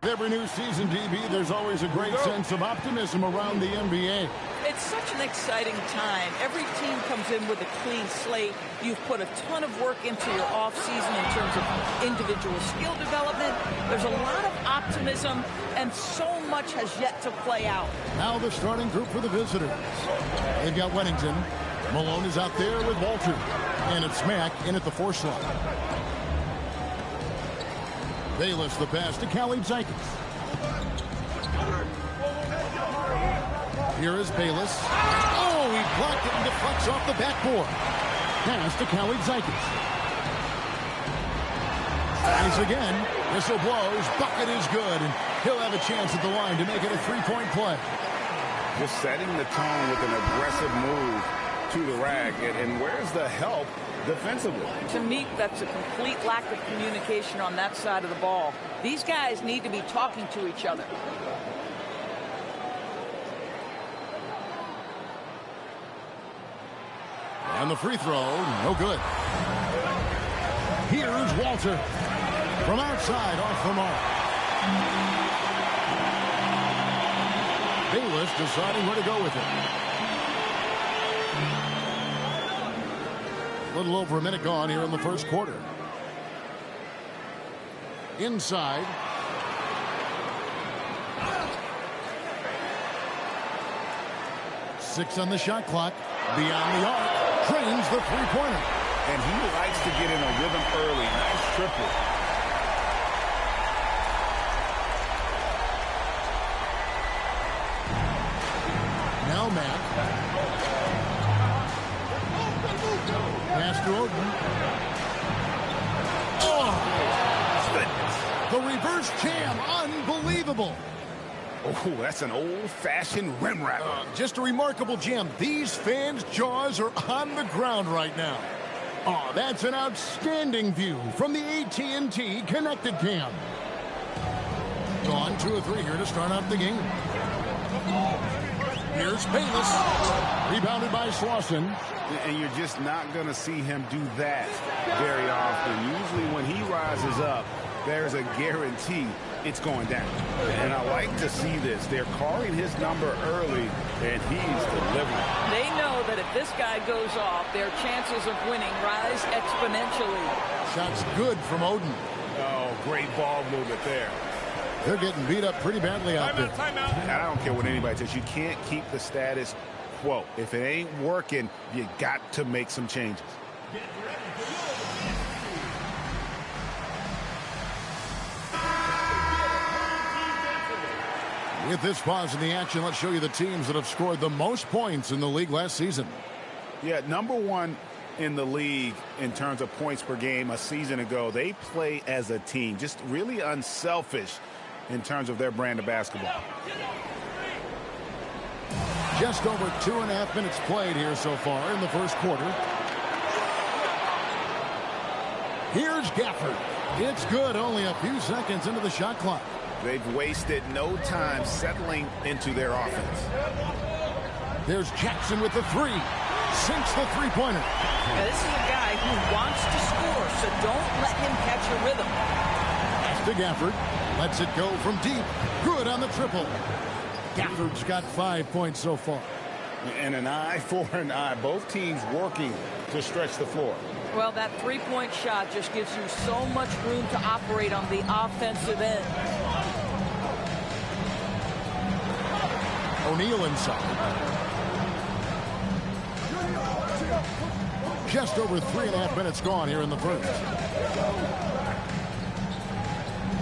Every new season, DB, there's always a great sense of optimism around the NBA. It's such an exciting time. Every team comes in with a clean slate. You've put a ton of work into your offseason in terms of individual skill development. There's a lot of optimism, and so much has yet to play out. Now the starting group for the visitors. They've got Weddington. Malone is out there with Walter. And it's Mack in at the 4 slot. Bayless the pass to Callie Zeikis. Here is Bayless. Oh, he blocked it and deflects off the backboard. Pass to Callie Zeikis. Tries again. Whistle blows. Bucket is good. And he'll have a chance at the line to make it a 3-point play. Just setting the tone with an aggressive move to the rack. And where's the help defensively? To me, that's a complete lack of communication on that side of the ball. These guys need to be talking to each other. And the free throw, no good. Here's Walter. From outside, off the mark. Bayless deciding where to go with it. A little over a minute gone here in the first quarter. Inside. Six on the shot clock. Beyond the arc. Trains the three-pointer. And he likes to get in a rhythm early. Nice triple. Now Mack. Pass to Oden. Oh! The reverse jam. Unbelievable. Oh, that's an old-fashioned rim wrapper. Just a remarkable jam. These fans' jaws are on the ground right now. Oh, that's an outstanding view from the AT&T Connected Cam. Gone 2 of 3 here to start out the game. Here's Bayless. Rebounded by Slauson. And you're just not going to see him do that very often. Usually when he rises up, there's a guarantee it's going down. And I like to see this. They're calling his number early, and he's delivering. They know that if this guy goes off, their chances of winning rise exponentially. Shots good from Oden. Oh, great ball movement there. They're getting beat up pretty badly out there. Timeout. And I don't care what anybody says. You can't keep the status quo. If it ain't working, you got to make some changes. With this pause in the action, let's show you the teams that have scored the most points in the league last season. Yeah, number 1 in the league in terms of points per game a season ago. They play as a team, just really unselfish in terms of their brand of basketball. Just over 2.5 minutes played here so far in the first quarter. Here's Gafford. It's good, only a few seconds into the shot clock. They've wasted no time settling into their offense. There's Jackson with the 3. Sinks the three-pointer. Now, this is a guy who wants to score, so don't let him catch a rhythm. Pass to Gafford. Lets it go from deep. Good on the triple. Gafford's got 5 points so far. And an eye for an eye. Both teams working to stretch the floor. Well, that three-point shot just gives you so much room to operate on the offensive end. O'Neal inside. Just over 3.5 minutes gone here in the first.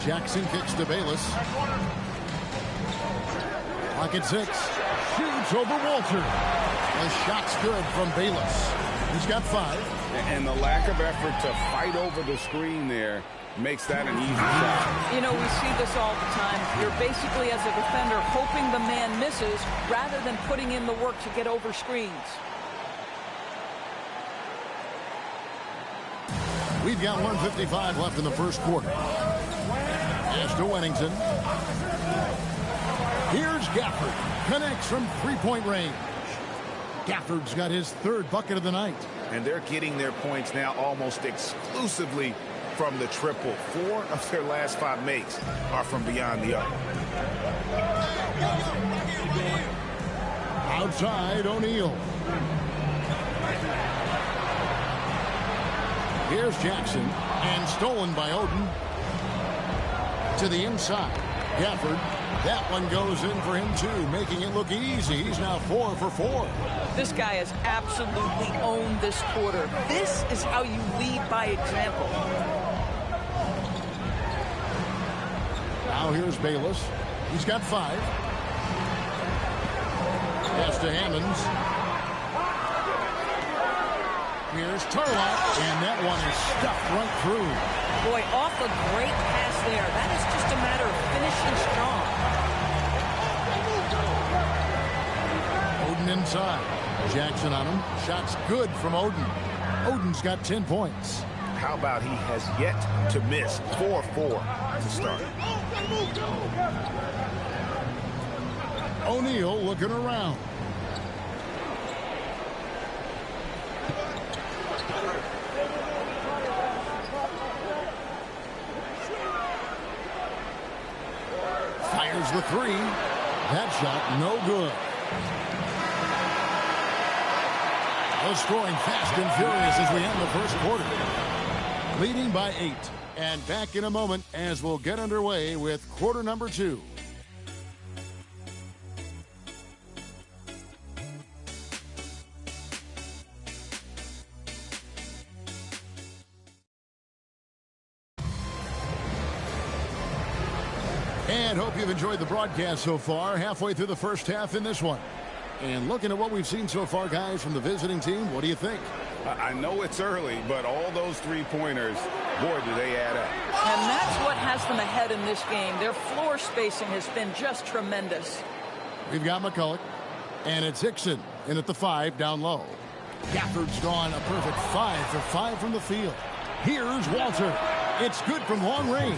Jackson kicks to Bayless. Clock at 6. Shoots over Walter. The shot's good from Bayless. He's got 5. And the lack of effort to fight over the screen there makes that an easy shot. You know, we see this all the time. You're basically, as a defender, hoping the man misses rather than putting in the work to get over screens. We've got 1:55 left in the first quarter. Pass to Weddington. Here's Gafford. Connects from three-point range. Gafford's got his 3rd bucket of the night. And they're getting their points now almost exclusively from the triple. 4 of their last 5 makes are from beyond the arc. Outside, O'Neal. Here's Jackson, and stolen by Oden. To the inside, Gafford. That one goes in for him too, making it look easy. He's now 4 for 4. This guy has absolutely owned this quarter. This is how you lead by example. Now here's Bayless. He's got 5. Pass to Hammonds. Here's Turlock, and that one is stuffed right through. Boy, off a great pass there. That is just a matter of finishing strong. Oden inside. Jackson on him. Shot's good from Oden. Oden's got 10 points. How about he has yet to miss? 4-4 to start. O'Neal looking around. Fires the 3. That shot no good. Well, scoring fast and furious as we end the first quarter. Leading by 8. And back in a moment as we'll get underway with quarter number 2. And hope you've enjoyed the broadcast so far. Halfway through the first half in this one. And looking at what we've seen so far, guys, from the visiting team, what do you think? I know it's early, but all those 3-pointers, boy, do they add up. And that's what has them ahead in this game. Their floor spacing has been just tremendous. We've got McCulloch, and it's Hickson in at the 5 down low. Gafford's gone a perfect 5 for 5 from the field. Here's Walter. It's good from long range.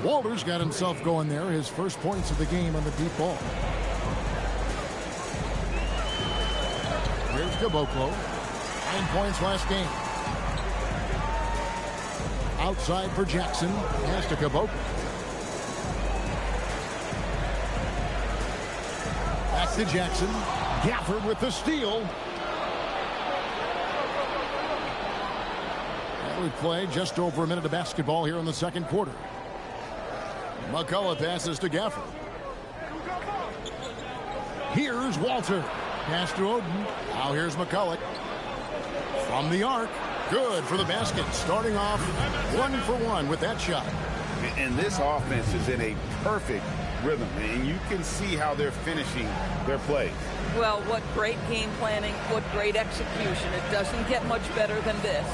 Walter's got himself going there, his first points of the game on the deep ball. Here's Caboclo. 9 points last game. Outside for Jackson. Pass to Caboclo. Back to Jackson. Gafford with the steal. We play just over a minute of basketball here in the second quarter. McCullough passes to Gafford. Here's Walter. Pass to Oden. Now here's McCullough. From the arc. Good for the basket. Starting off 1 for 1 with that shot. And this offense is in a perfect rhythm. And you can see how they're finishing their plays. Well, what great game planning. What great execution. It doesn't get much better than this.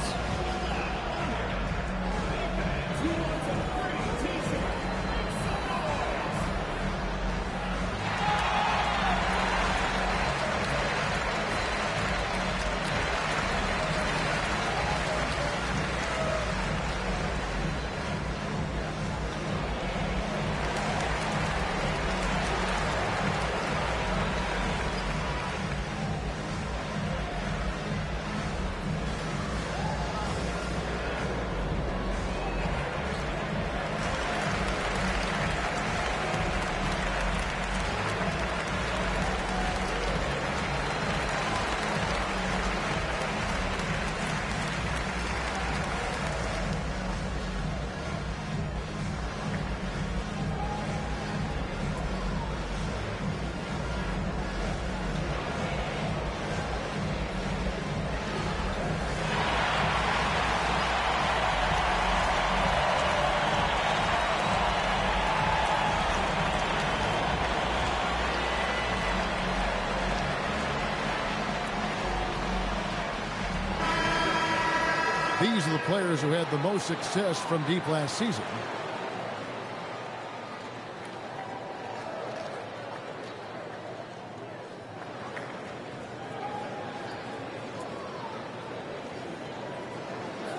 These are the players who had the most success from deep last season.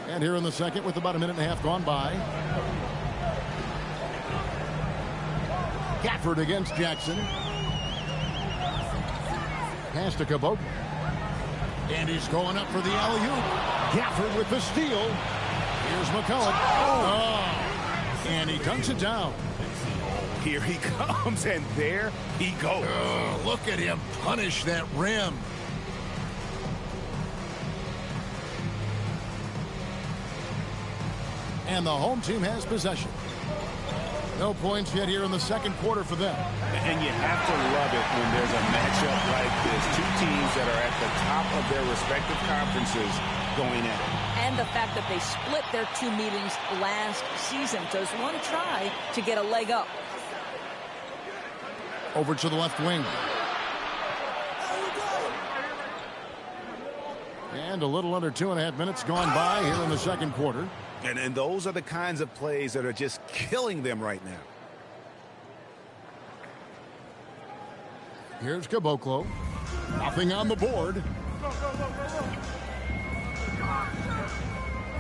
And here in the second with about a minute and a half gone by. Gafford against Jackson. Pass to Caboclo. And he's going up for the alley-oop. Gafford with the steal. Here's McCulloch. Oh, and he dunks it down. Here he comes, and there he goes. Oh, look at him punish that rim. And the home team has possession. No points yet here in the second quarter for them. And you have to love it when there's a matchup like this. Two teams that are at the top of their respective conferences going at it. And the fact that they split their two meetings last season. Does one try to get a leg up? Over to the left wing. And a little under 2.5 minutes gone by here in the second quarter. And those are the kinds of plays that are just killing them right now. Here's Caboclo. Nothing on the board.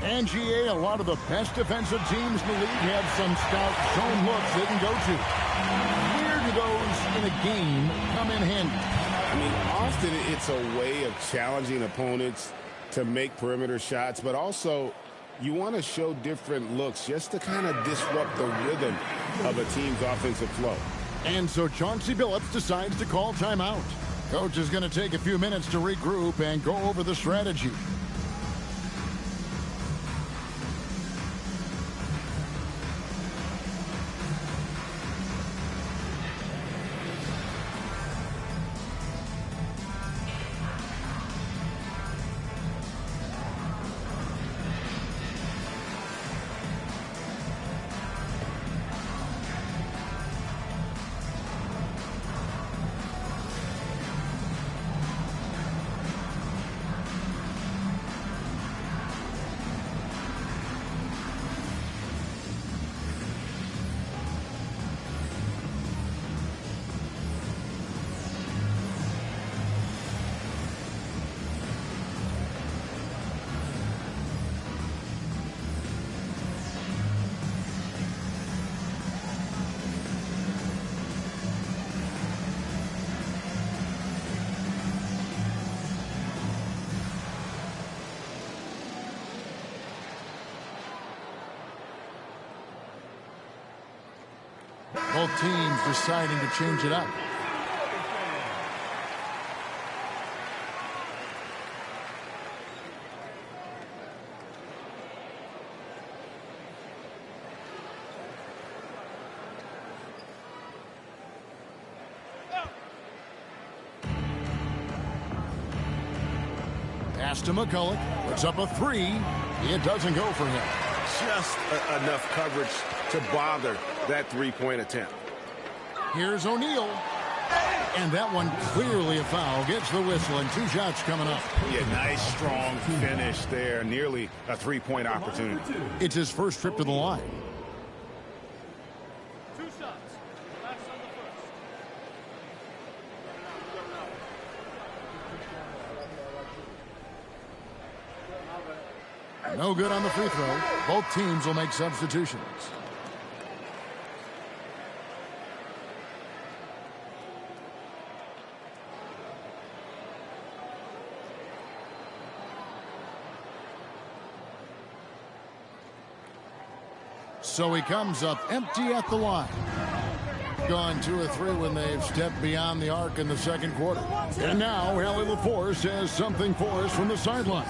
And GA, a lot of the best defensive teams in the league have some stout zone looks they can go to. Where do those in a game come in handy? I mean, often it's a way of challenging opponents to make perimeter shots, but also you want to show different looks just to kind of disrupt the rhythm of a team's offensive flow. And so Chauncey Billups decides to call timeout. Coach is going to take a few minutes to regroup and go over the strategy. Both teams deciding to change it up. Pass to McCulloch. Puts up a three. It doesn't go for him. Just enough coverage to bother that three-point attempt. Here's O'Neal. And that one clearly a foul. Gets the whistle and 2 shots coming up. Yeah, nice, strong finish there. Nearly a three-point opportunity. It's his first trip to the line. 2 shots. Last on the first. No good on the free throw. Both teams will make substitutions. So he comes up empty at the line. Gone 2 or 3 when they've stepped beyond the arc in the second quarter. And now Allie LaForce has something for us from the sideline.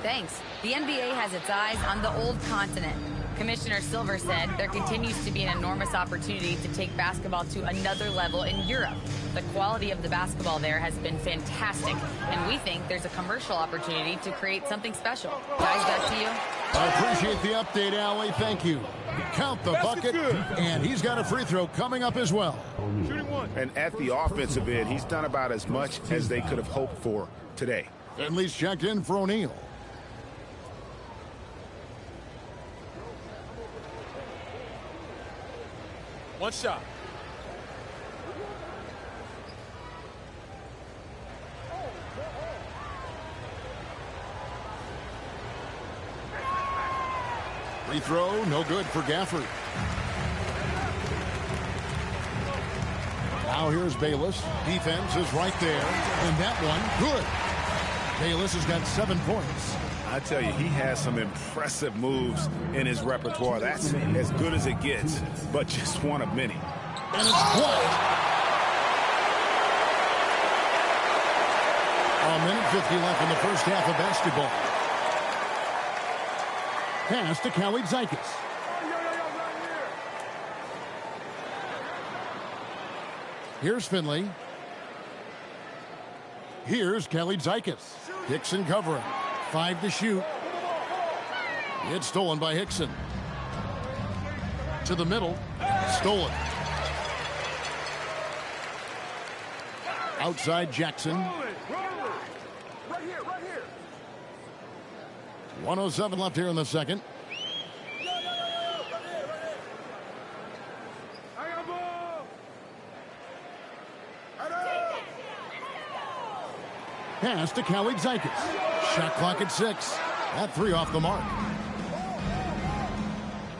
Thanks. The NBA has its eyes on the old continent. Commissioner Silver said there continues to be an enormous opportunity to take basketball to another level in Europe. The quality of the basketball there has been fantastic, and we think there's a commercial opportunity to create something special. Guys, back to you. I appreciate the update, Allie. Thank you. Count the bucket, and he's got a free throw coming up as well. Shooting 1. And at the offensive end, he's done about as much as they could have hoped for today. At least checked in for O'Neal. One shot. Free throw, no good for Gafford. Now here's Bayless. Defense is right there. And that one, good. Bayless has got 7 points. I tell you, he has some impressive moves in his repertoire. That's as good as it gets, but just one of many. And it's blocked. A minute 50 left in the first half of basketball. Pass to Kelly Zeikis. Here's Finley. Here's Kelly Zeikis. Hickson covering. 5 to shoot. It's stolen by Hickson. To the middle. Stolen. Outside Jackson. 1:07 left here in the second. Pass to Kelly Zeikis. Shot clock at 6. That 3 off the mark.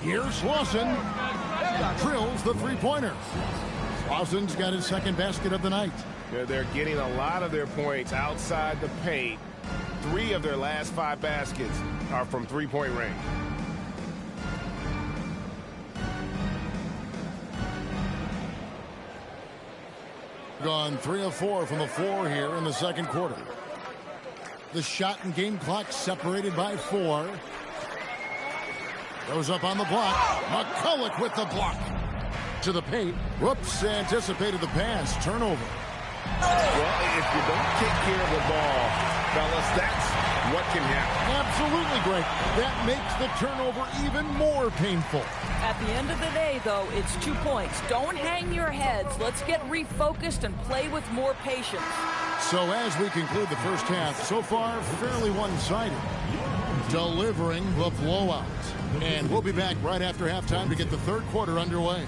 Here's Slauson. Drills the three-pointer. Slauson's got his second basket of the night. They're getting a lot of their points outside the paint. 3 of their last 5 baskets are from three-point range. Gone 3 of 4 from the floor here in the second quarter. The shot and game clock separated by 4. Goes up on the block. McCulloch with the block. To the paint. Whoops, anticipated the pass. Turnover. Well, if you don't take care of the ball, fellas, that's what can happen. Absolutely great. That makes the turnover even more painful. At the end of the day, though, it's 2 points. Don't hang your heads. Let's get refocused and play with more patience. So as we conclude the first half, so far fairly one-sided. Delivering the blowout. And we'll be back right after halftime to get the third quarter underway.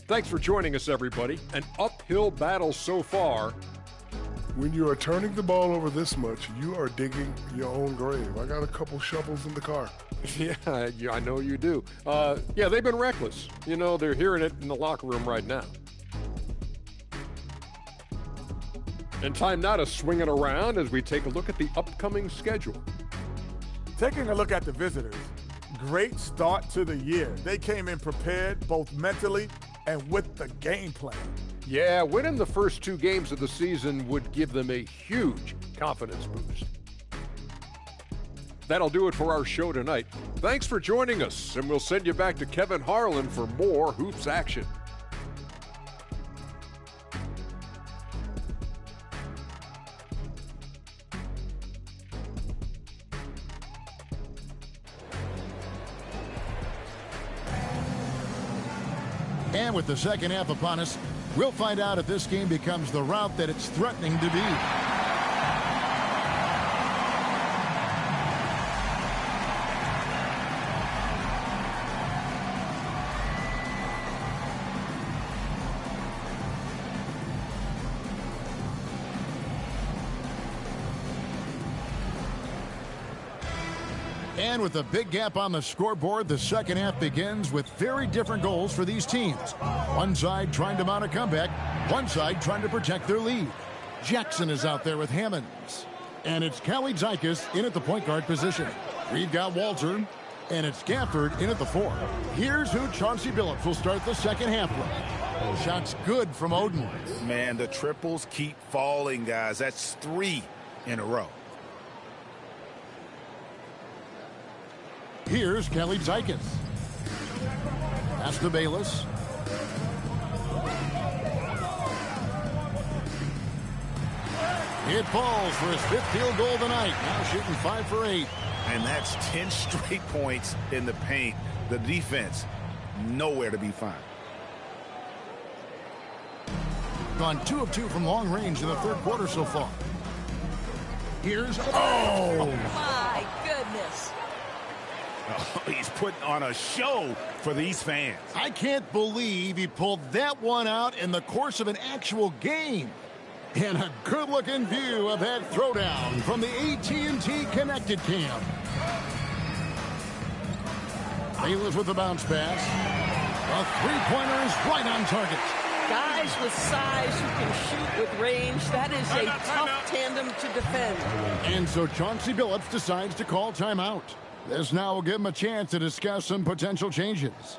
Thanks for joining us, everybody. An uphill battle so far. When you are turning the ball over this much, you are digging your own grave. I got a couple shovels in the car. Yeah, I know you do. Yeah, they've been reckless. You know, they're hearing it in the locker room right now. And time now to swing it around as we take a look at the upcoming schedule. Taking a look at the visitors, great start to the year. They came in prepared both mentally and with the game plan. Yeah, winning the first 2 games of the season would give them a huge confidence boost. That'll do it for our show tonight. Thanks for joining us, and we'll send you back to Kevin Harlan for more Hoops action. And with the second half upon us, we'll find out if this game becomes the route that it's threatening to be. And with a big gap on the scoreboard, the second half begins with very different goals for these teams. One side trying to mount a comeback, one side trying to protect their lead. Jackson is out there with Hammonds. And it's Kelly Zeikis in at the point guard position. We've got Walter, and it's Gafford in at the 4. Here's who Chauncey Billups will start the second half with. Shots good from Oden. Man, the triples keep falling, guys. That's 3 in a row. Here's Kelly Zeikis. Pass to Bayless. It falls for his 5th field goal tonight. Now shooting 5 for 8. And that's 10 straight points in the paint. The defense, nowhere to be found. Gone 2 of 2 from long range in the third quarter so far. Here's, oh! My goodness. Oh, he's putting on a show for these fans. I can't believe he pulled that one out in the course of an actual game. And a good-looking view of that throwdown from the AT&T Connected Cam. Bayless with the bounce pass. A three-pointer is right on target. Guys with size who can shoot with range, that is a tough tandem to defend. And so Chauncey Billups decides to call timeout. This now will give him a chance to discuss some potential changes.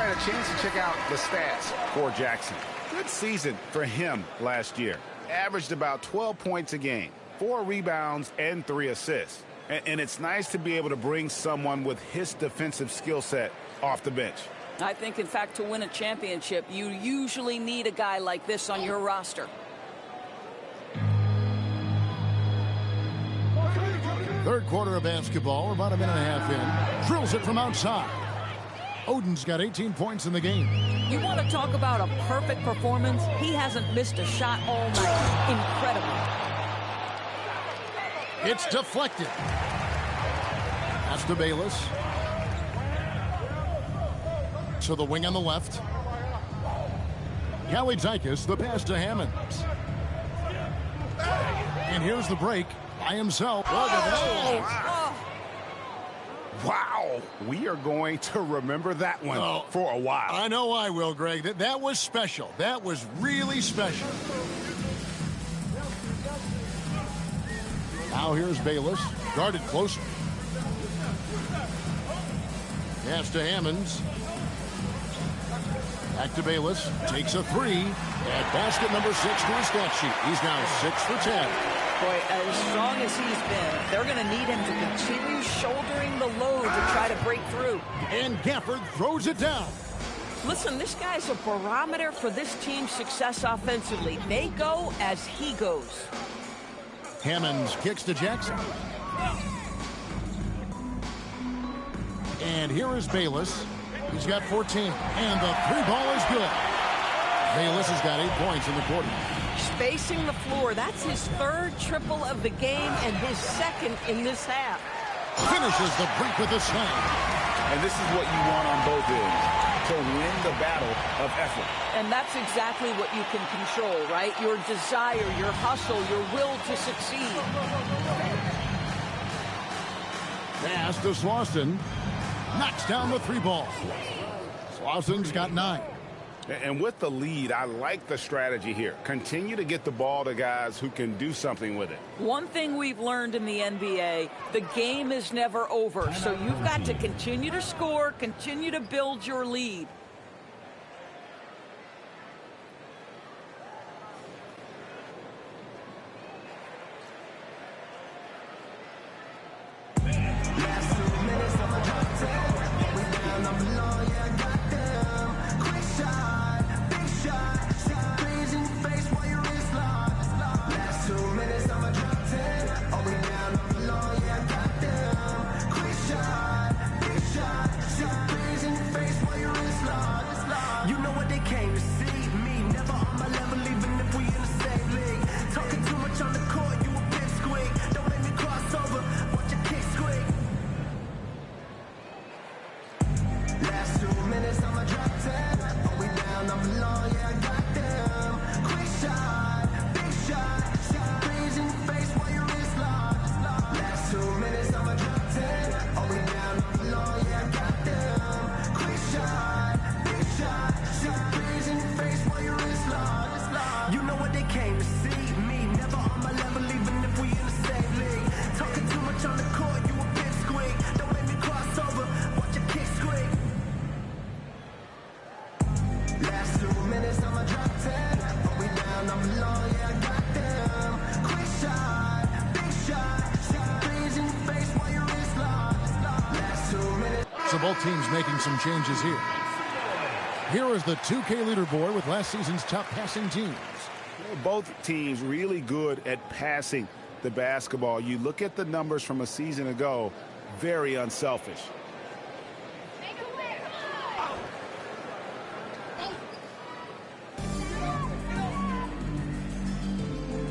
A chance to check out the stats for Jackson. Good season for him last year. Averaged about 12 points a game, 4 rebounds, and 3 assists. And it's nice to be able to bring someone with his defensive skill set off the bench. I think, in fact, to win a championship, you usually need a guy like this on your roster. Third quarter of basketball, about a minute and a half in. Drills it from outside. Oden's got 18 points in the game. You want to talk about a perfect performance? He hasn't missed a shot all night. Incredible. It's deflected. That's to Bayless. To the wing on the left. Kalaitzakis, the pass to Hammonds. And here's the break by himself. Look at that. Wow, we are going to remember that one for a while. I know I will, Greg. That was special. That was really special. Now here's Bayless, guarded closer. Pass to Hammonds. Back to Bayless, takes a three. At basket number 6 to his stat sheet. He's now 6 for 10. Boy, as strong as he's been, they're going to need him to continue shouldering the load to try to break through. And Gafford throws it down. Listen, this guy's a barometer for this team's success offensively. They go as he goes. Hammonds kicks to Jackson. And here is Bayless. He's got 14. And the three ball is good. Bayless has got 8 points in the quarter. Spacing the floor. That's his third triple of the game and his second in this half. Finishes the break with a slam. And this is what you want on both ends, to win the battle of effort. And that's exactly what you can control, right? Your desire, your hustle, your will to succeed. Pass to Slauson. Knocks down the three ball. Slauson's got 9. And with the lead, I like the strategy here. Continue to get the ball to guys who can do something with it. One thing we've learned in the NBA, the game is never over. So you've got to continue to score, continue to build your lead. both teams making some changes here. Here is the 2K leaderboard with last season's top passing teams. Both teams really good at passing the basketball. You look at the numbers from a season ago, very unselfish.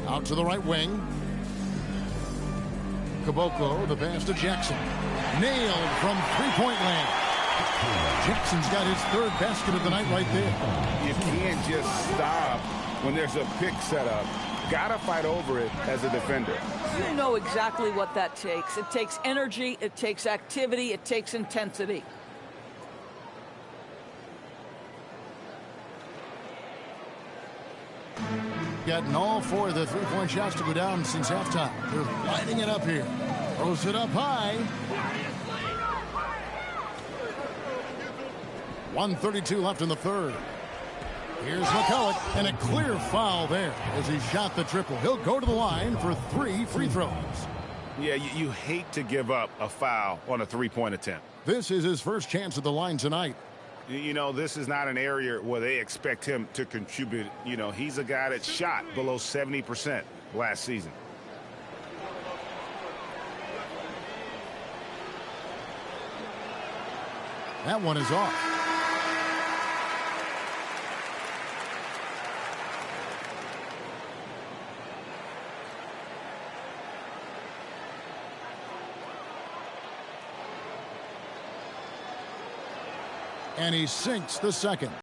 Out to the right wing. Caboclo, the pass to Jackson. Nailed from three-point land. Jackson's got his third basket of the night right there. You can't just stop when there's a pick set up. Gotta fight over it as a defender. You know exactly what that takes. It takes energy, it takes activity, it takes intensity. Gotten all four of the three-point shots to go down since halftime. They're lighting it up here. Throws it up high. 1:32 left in the third. Here's McCulloch, and a clear foul there as he shot the triple. He'll go to the line for 3 free throws. Yeah, you hate to give up a foul on a three-point attempt. This is his first chance at the line tonight. You know, this is not an area where they expect him to contribute. You know, he's a guy that shot below 70% last season. That one is off. And he sinks the second.